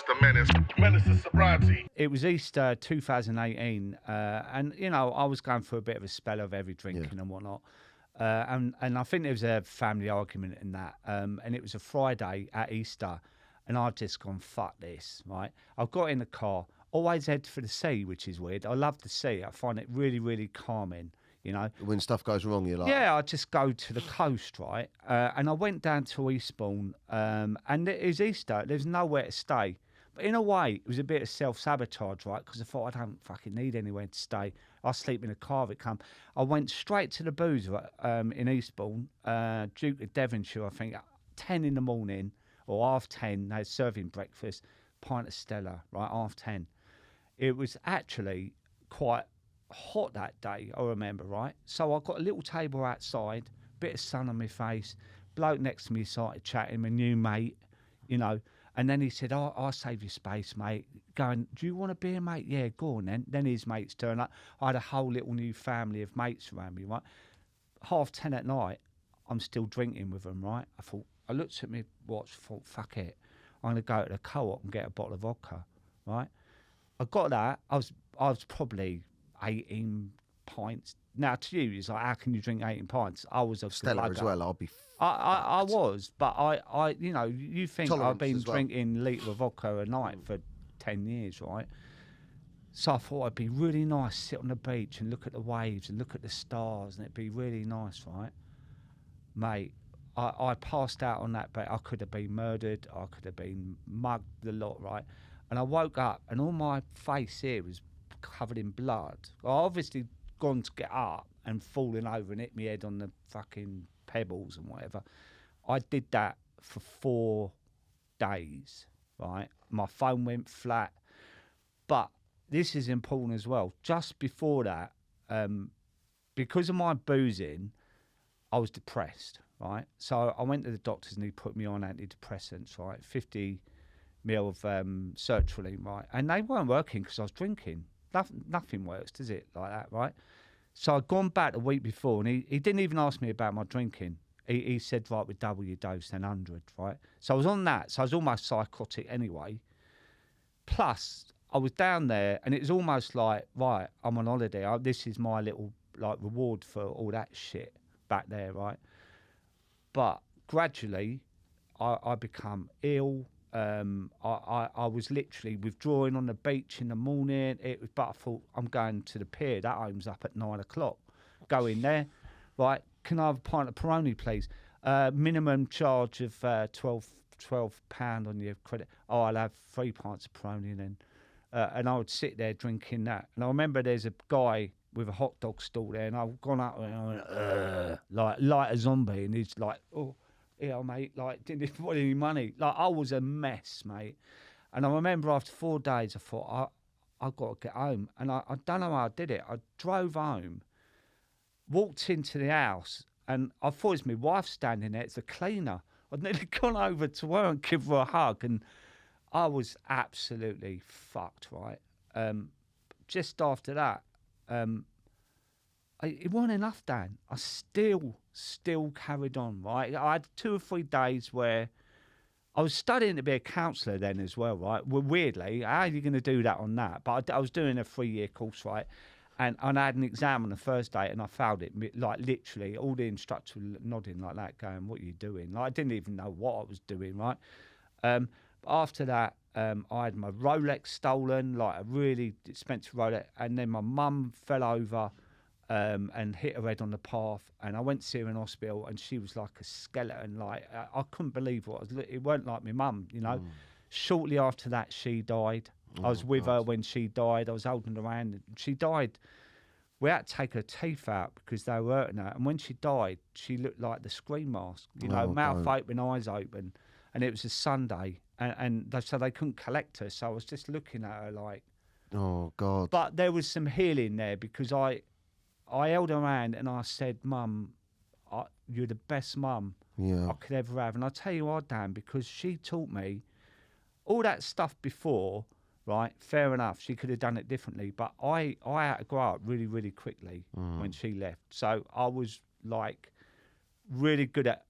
the Menace. Menace is Sobriety. It was Easter 2018, and you know I was going through a bit of a spell of heavy drinking and whatnot, and I think there was a family argument in that, and it was a Friday at Easter, and I'd just gone fuck this, right? I got in the car, always head for the sea, which is weird. I love the sea. I find it really, really calming. You know, when stuff goes wrong, you're like, yeah, I just go to the coast, right? And I went down to Eastbourne, and it was Easter. There's nowhere to stay. But in a way, it was a bit of self-sabotage, right? Because I thought, I don't fucking need anywhere to stay. I'll sleep in a car if it comes. I went straight to the booze in Eastbourne, Duke of Devonshire, I think, at 10 in the morning, or half 10, they were serving breakfast, pint of Stella, right, half 10. It was actually quite hot that day, I remember, right? So I got a little table outside, bit of sun on my face, bloke next to me started chatting, my new mate, you know, and then he said, I'll save you space, mate. Going, do you want a beer, mate? Yeah, go on then. Then his mates turned up. I had a whole little new family of mates around me, right? 10:30 at night, I'm still drinking with them, right? I looked at my watch, thought, fuck it. I'm going to go to the co-op and get a bottle of vodka, right? I got that. I was probably 18 pints. Now to you, it's like, how can you drink 18 pints? I was a Stella as well. I'll be. I was, but I, you know, you think Tolerance I've been as well. drinking a litre of vodka a night for 10 years, right? So I thought it'd be really nice, sit on the beach and look at the waves and look at the stars, and it'd be really nice, right? Mate, I passed out on that bed. I could have been murdered. I could have been mugged a lot, right? And I woke up and all my face here was covered in blood. I obviously gone to get up and fallen over and hit my head on the fucking pebbles and whatever. I did that for 4 days, right? My phone went flat. But this is important as well. Just before that, because of my boozing, I was depressed, right? So I went to the doctors and he put me on antidepressants, right? 50 ml of sertraline, right? And they weren't working because I was drinking. Nothing works, does it, like that, right? So I'd gone back a week before, and he didn't even ask me about my drinking. He said, right, we double your dose, then 100, right? So I was on that, so I was almost psychotic anyway. Plus, I was down there, and it was almost like, right, I'm on holiday. This is my little, like, reward for all that shit back there, right? But gradually, I become ill. I was literally withdrawing on the beach in the morning. But I thought, I'm going to the pier. That home's up at 9 o'clock. Go in there, right? Can I have a pint of Peroni, please? Minimum charge of £12 on your credit. Oh, I'll have 3 pints of Peroni then. And I would sit there drinking that. And I remember there's a guy with a hot dog stall there, and I've gone up and I went, like a zombie, and he's like, oh. Yeah, mate, like, didn't even want any money. Like, I was a mess, mate. And I remember after 4 days, I thought, I've got to get home. And I don't know how I did it. I drove home, walked into the house, and I thought it was my wife standing there. It's a cleaner. I'd nearly gone over to her and give her a hug. And I was absolutely fucked, right? Just after that, it wasn't enough, Dan. I still carried on, right? I had 2 or 3 days where I was studying to be a counsellor then as well, right? Well, weirdly, how are you going to do that on that? But I was doing a 3-year course, right? And I had an exam on the first day and I failed it, like literally. All the instructors were nodding like that, going, what are you doing? Like, I didn't even know what I was doing, right? But after that, I had my Rolex stolen, like a really expensive Rolex. And then my mum fell over and hit her head on the path, and I went to see her in hospital, and she was like a skeleton. Like, I couldn't believe what it weren't like my mum, you know. Shortly after that, she died. I was with her when she died. I was holding her hand. She died. We had to take her teeth out because they were hurting her. And when she died, she looked like the Scream Mask, you know, mouth open, eyes open. And it was a Sunday, and so they couldn't collect her. So I was just looking at her like, oh God. But there was some healing there because I held her hand and I said, Mum, you're the best mum I could ever have. And I tell you what, Dan, because she taught me all that stuff before, right? Fair enough, she could have done it differently. But I had to grow up really, really quickly when she left. So I was like really good at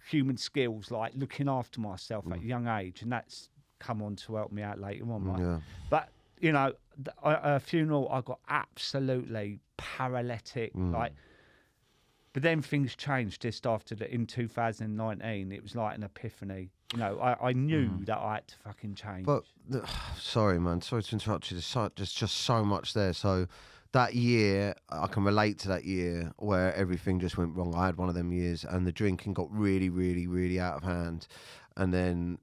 human skills, like looking after myself at a young age. And that's come on to help me out later on, right? Yeah. But you know, a funeral, I got absolutely paralytic, like. But then things changed just after in 2019. It was like an epiphany. You know, I knew that I had to fucking change. But sorry, man. Sorry to interrupt you. There's just so much there. So that year, I can relate to that year where everything just went wrong. I had one of them years, and the drinking got really, really, really out of hand. And then,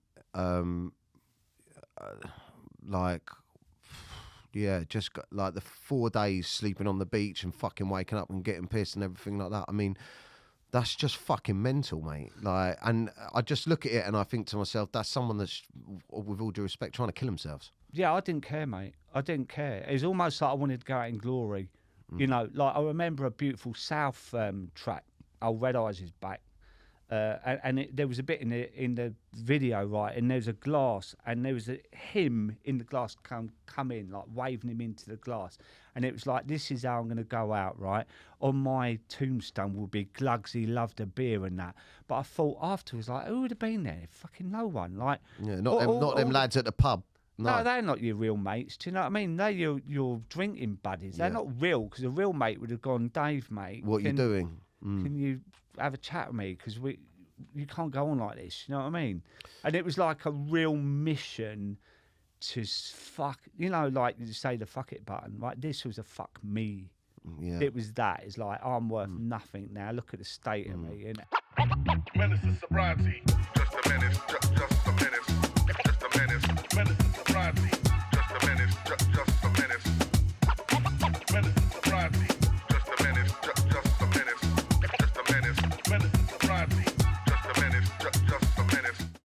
just got, like the 4 days sleeping on the beach and fucking waking up and getting pissed and everything like that. I mean, that's just fucking mental, mate. Like, and I just look at it and I think to myself, that's someone that's, with all due respect, trying to kill themselves. Yeah, I didn't care, mate. I didn't care. It was almost like I wanted to go out in glory. You know, like I remember a beautiful South track, Old Red Eyes is back. There was a bit in the video, right, and there's a glass, and there was him in the glass come in, like waving him into the glass, and it was like, this is how I'm going to go out, right? On my tombstone will be Glugsy loved a beer and that. But I thought afterwards, like, who would have been there? Fucking no one. Like, Yeah, not them lads at the pub. No, they're not your real mates. Do you know what I mean? They're your drinking buddies. They're not real, because a real mate would have gone, Dave, mate. What you doing? Can you have a chat with me? Because you can't go on like this. You know what I mean? And it was like a real mission to fuck. You know, like you say the fuck it button. Like, this was a fuck me. Yeah. It was that. It's like, I'm worth nothing now. Look at the state of me. Menace to sobriety. Just a menace. Just